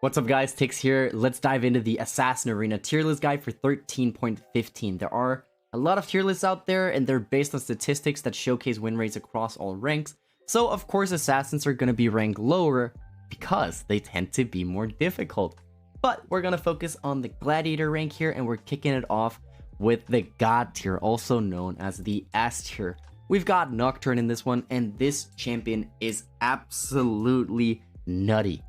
What's up guys, Tickzz here. Let's dive into the Assassin Arena tier list guide for 13.15. There are a lot of tier lists out there and they're based on statistics that showcase win rates across all ranks. So of course Assassins are going to be ranked lower because they tend to be more difficult. But we're going to focus on the Gladiator rank here and we're kicking it off with the God tier, also known as the S tier. We've got Nocturne in this one and this champion is absolutely nutty.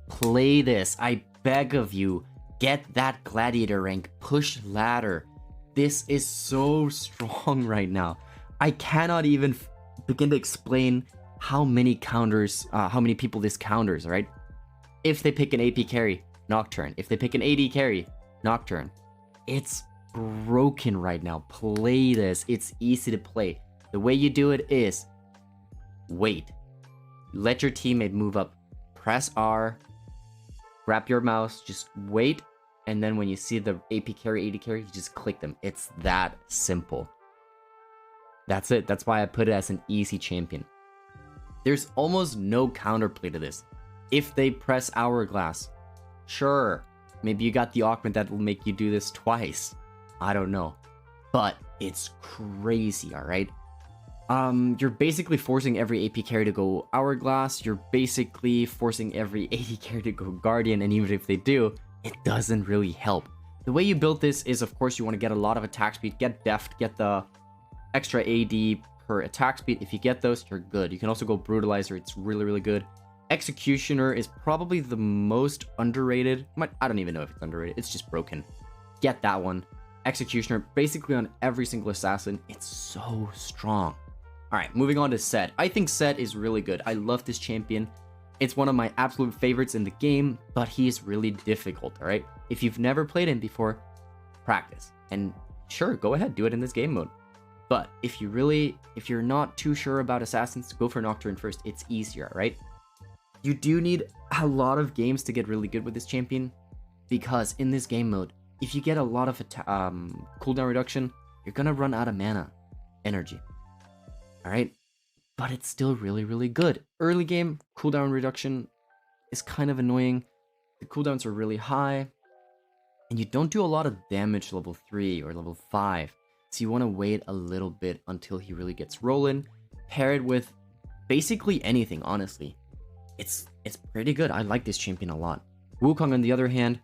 Play this, I beg of you. Get that Gladiator rank, push ladder. This is so strong right now. I cannot even begin to explain how many counters, how many people this counters, right? If they pick an AP carry, Nocturne. If they pick an AD carry, Nocturne. It's broken right now. Play this, it's easy to play. The way you do it is, wait. Let your teammate move up, press R, grab your mouse, just wait, and then when you see the AP carry, AD carry, you just click them. It's that simple. That's it. That's why I put it as an easy champion. There's almost no counterplay to this. If they press Hourglass, sure, maybe you got the augment that will make you do this twice. I don't know. But it's crazy, alright? You're basically forcing every AP carry to go Hourglass. You're basically forcing every AD carry to go Guardian, and even if they do, it doesn't really help. The way you build this is, of course, you want to get a lot of attack speed, get Deft, get the extra AD per attack speed. If you get those, you're good. You can also go Brutalizer. It's really, really good. Executioner is probably the most underrated. I don't even know if it's underrated. It's just broken. Get that one. Executioner, basically on every single assassin. It's so strong. Alright, moving on to Set. I think Set is really good. I love this champion. It's one of my absolute favorites in the game, but he is really difficult, alright? If you've never played him before, practice. And sure, go ahead, do it in this game mode. But if you're not too sure about assassins, go for Nocturne first. It's easier, right? You do need a lot of games to get really good with this champion, because in this game mode, if you get a lot of cooldown reduction, you're gonna run out of mana, energy. Alright, but it's still really, really good. Early game, cooldown reduction is kind of annoying. The cooldowns are really high, and you don't do a lot of damage level 3 or level 5. So you want to wait a little bit until he really gets rolling. Pair it with basically anything, honestly. It's pretty good. I like this champion a lot. Wukong, on the other hand,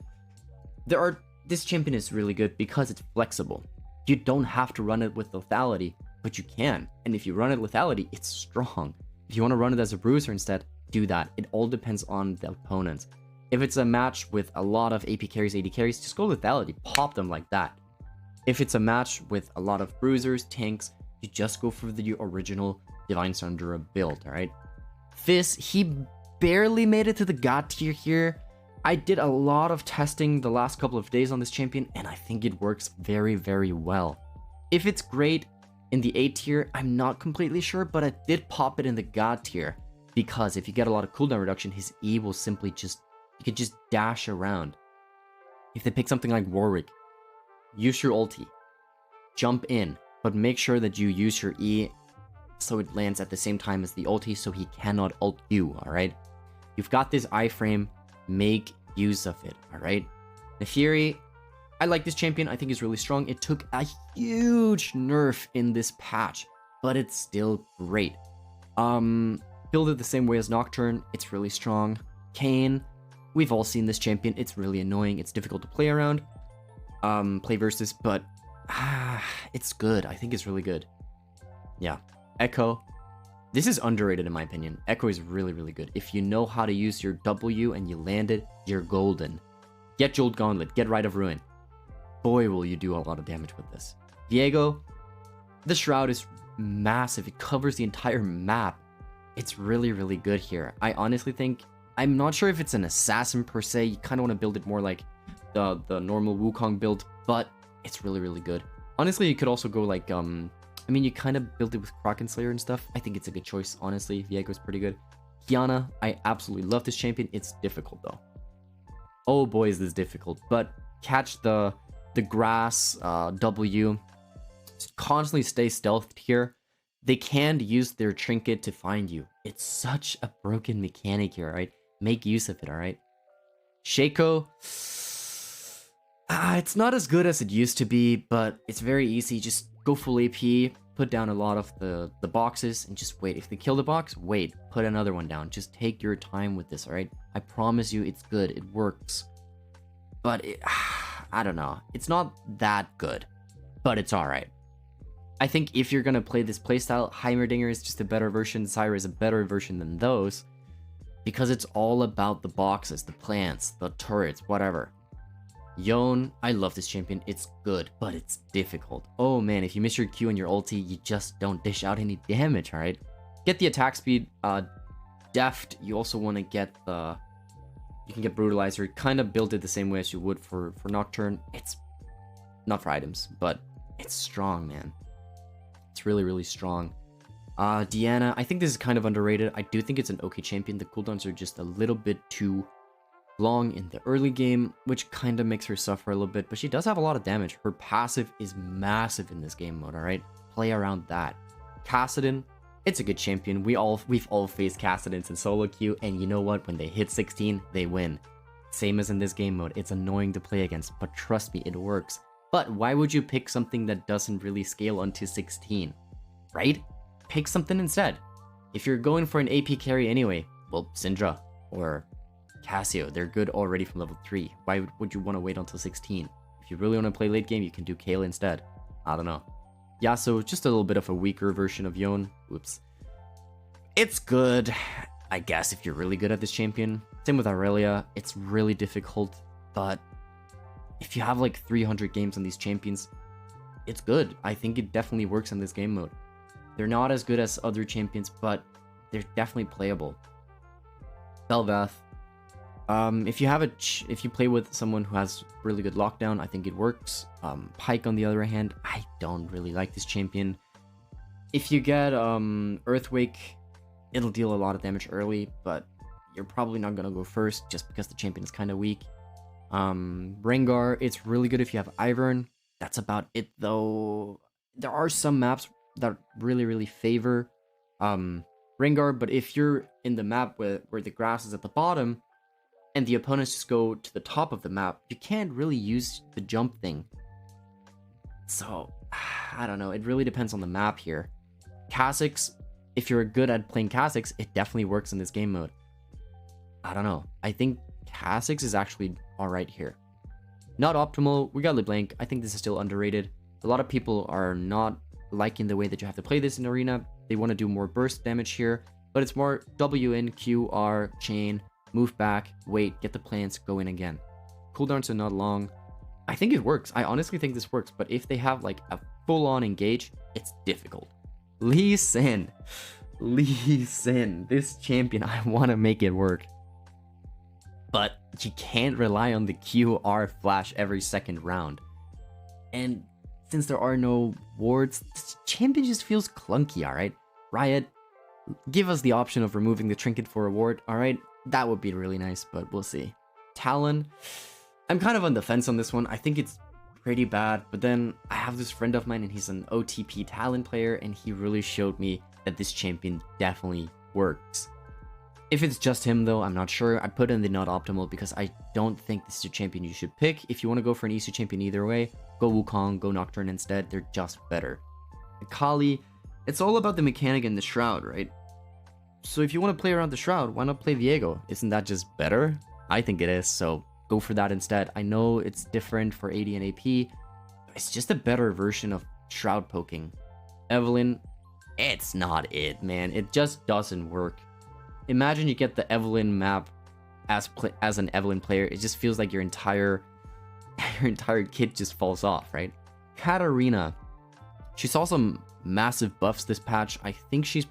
this champion is really good because it's flexible. You don't have to run it with lethality, but you can. And if you run it lethality, it's strong. If you want to run it as a bruiser instead, do that. It all depends on the opponents. If it's a match with a lot of AP carries, AD carries, just go lethality. Pop them like that. If it's a match with a lot of bruisers, tanks, you just go for the original Divine Sundera build, alright? Fizz, he barely made it to the God tier here. I did a lot of testing the last couple of days on this champion, and I think it works very, very well. If it's great in the A tier, I'm not completely sure, but I did pop it in the God tier, because if you get a lot of cooldown reduction, his E will simply you could just dash around. If they pick something like Warwick, use your ulti, jump in, but make sure that you use your E so it lands at the same time as the ulti so he cannot ult you, alright? You've got this iframe, make use of it, alright? Nefiri, I like this champion, I think he's really strong. It took a huge nerf in this patch, but it's still great. Build it the same way as Nocturne, it's really strong. Kayn, we've all seen this champion, it's really annoying, it's difficult to play around. Play versus, but it's good. I think it's really good. Yeah. Echo, this is underrated in my opinion. Echo is really, really good. If you know how to use your W and you land it, you're golden. Get Jeweled Gauntlet, get Rite of Ruin. Boy, will you do a lot of damage with this. Viego, the Shroud is massive. It covers the entire map. It's really, really good here. I honestly think, I'm not sure if it's an assassin per se. You kind of want to build it more like the normal Wukong build, but it's really, really good. Honestly, you could also go like, I mean, you kind of build it with Kraken Slayer and stuff. I think it's a good choice, honestly. Viego's pretty good. Kiana, I absolutely love this champion. It's difficult, though. Oh boy, is this difficult. But catch the grass W. Just constantly stay stealthed here. They can use their trinket to find you. It's such a broken mechanic here, right? Make use of it, alright? Shaco, it's not as good as it used to be, but it's very easy. Just go full AP, put down a lot of the boxes, and just wait. If they kill the box, wait, put another one down. Just take your time with this, alright? I promise you it's good, it works. But I don't know. It's not that good, but it's alright. I think if you're gonna play this playstyle, Heimerdinger is just a better version, Zyra is a better version than those, because it's all about the boxes, the plants, the turrets, whatever. Yone, I love this champion. It's good, but it's difficult. Oh man, if you miss your Q and your ulti, you just don't dish out any damage, alright? Get the attack speed, deft. You also want to get the... You can get Brutalizer. Kind of build it the same way as you would for Nocturne. It's not for items, but it's strong, man. It's really, really strong. Diana, I think this is kind of underrated. I do think it's an okay champion. The cooldowns are just a little bit too long in the early game, which kind of makes her suffer a little bit, but she does have a lot of damage. Her passive is massive in this game mode, alright? Play around that. Kassadin, it's a good champion. We've all faced Kassadins in solo queue, and you know what? When they hit 16, they win. Same as in this game mode. It's annoying to play against, but trust me, it works. But why would you pick something that doesn't really scale onto 16? Right? Pick something instead. If you're going for an AP carry anyway, well, Syndra or Cassio, they're good already from level 3. Why would you want to wait until 16? If you really want to play late game, you can do Kale instead. I don't know. Yasuo, just a little bit of a weaker version of Yone. Oops. It's good, I guess, if you're really good at this champion. Same with Aurelia. It's really difficult, but if you have like 300 games on these champions, it's good. I think it definitely works in this game mode. They're not as good as other champions, but they're definitely playable. Bel'Veth. If you play with someone who has really good lockdown, I think it works. Pyke, on the other hand, I don't really like this champion. If you get Earthquake, it'll deal a lot of damage early, but you're probably not gonna go first just because the champion is kind of weak. Rengar, it's really good if you have Ivern. That's about it though. There are some maps that really, really favor Rengar, but if you're in the map where the grass is at the bottom and the opponents just go to the top of the map, you can't really use the jump thing. So, I don't know. It really depends on the map here. Kha'Zix, if you're good at playing Kha'Zix, it definitely works in this game mode. I don't know. I think Kha'Zix is actually alright here. Not optimal. We got LeBlanc. I think this is still underrated. A lot of people are not liking the way that you have to play this in Arena. They want to do more burst damage here, but it's more W in, Q, R, chain, move back, wait, get the plants, go in again. Cooldowns are not long. I think it works. I honestly think this works, but if they have like a full-on engage, it's difficult. Lee Sin. Lee Sin. This champion, I want to make it work. But you can't rely on the QR flash every second round. And since there are no wards, this champion just feels clunky, alright? Riot, give us the option of removing the trinket for a ward, alright? That would be really nice, but we'll see. Talon, I'm kind of on the fence on this one. I think it's pretty bad, but then I have this friend of mine and he's an OTP Talon player and he really showed me that this champion definitely works. If it's just him though, I'm not sure. I put in the not optimal because I don't think this is a champion you should pick. If you want to go for an easy champion either way, go Wukong, go Nocturne instead. They're just better. Akali, it's all about the mechanic and the Shroud, right? So if you want to play around the Shroud, why not play Viego? Isn't that just better? I think it is, so go for that instead. I know it's different for AD and AP, but it's just a better version of Shroud poking. Evelynn, it's not it, man. It just doesn't work. Imagine you get the Evelynn map as an Evelynn player. It just feels like your entire kit just falls off, right? Katarina, she saw some massive buffs this patch. I think she's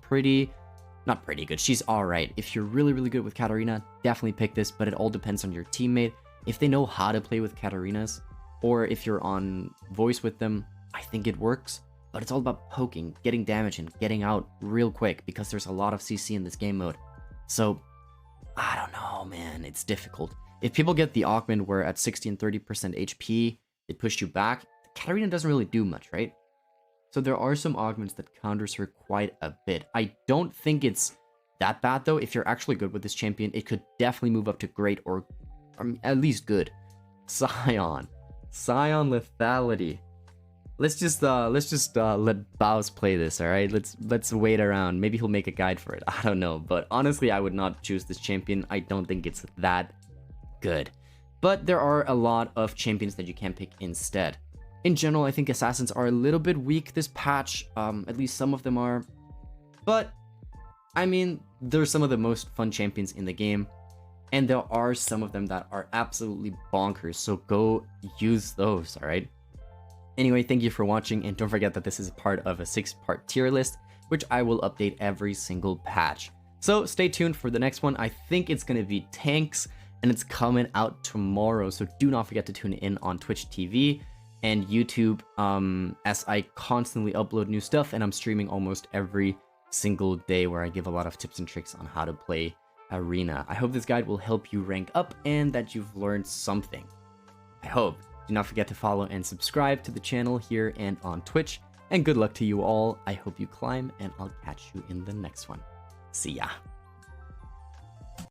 not pretty good. She's alright. If you're really, really good with Katarina, definitely pick this, but it all depends on your teammate. If they know how to play with Katarinas, or if you're on voice with them, I think it works. But it's all about poking, getting damage, and getting out real quick because there's a lot of CC in this game mode. So, I don't know, man. It's difficult. If people get the augment where at 60 and 30% HP, it pushed you back, Katarina doesn't really do much, right? So there are some augments that counters her quite a bit. I don't think it's that bad, though. If you're actually good with this champion, it could definitely move up to great or at least good. Scion lethality. Let's just let Baus play this, all right? Let's wait around. Maybe he'll make a guide for it. I don't know, but honestly, I would not choose this champion. I don't think it's that good. But there are a lot of champions that you can pick instead. In general, I think assassins are a little bit weak this patch. At least some of them are. But I mean, they're some of the most fun champions in the game, and there are some of them that are absolutely bonkers. So go use those, all right? Anyway, thank you for watching, and don't forget that this is part of a 6-part tier list, which I will update every single patch. So stay tuned for the next one. I think it's going to be Tickzz, and it's coming out tomorrow. So do not forget to tune in on Twitch TV and YouTube, as I constantly upload new stuff, and I'm streaming almost every single day where I give a lot of tips and tricks on how to play Arena. I hope this guide will help you rank up and that you've learned something. I hope. Do not forget to follow and subscribe to the channel here and on Twitch. And good luck to you all. I hope you climb, and I'll catch you in the next one. See ya.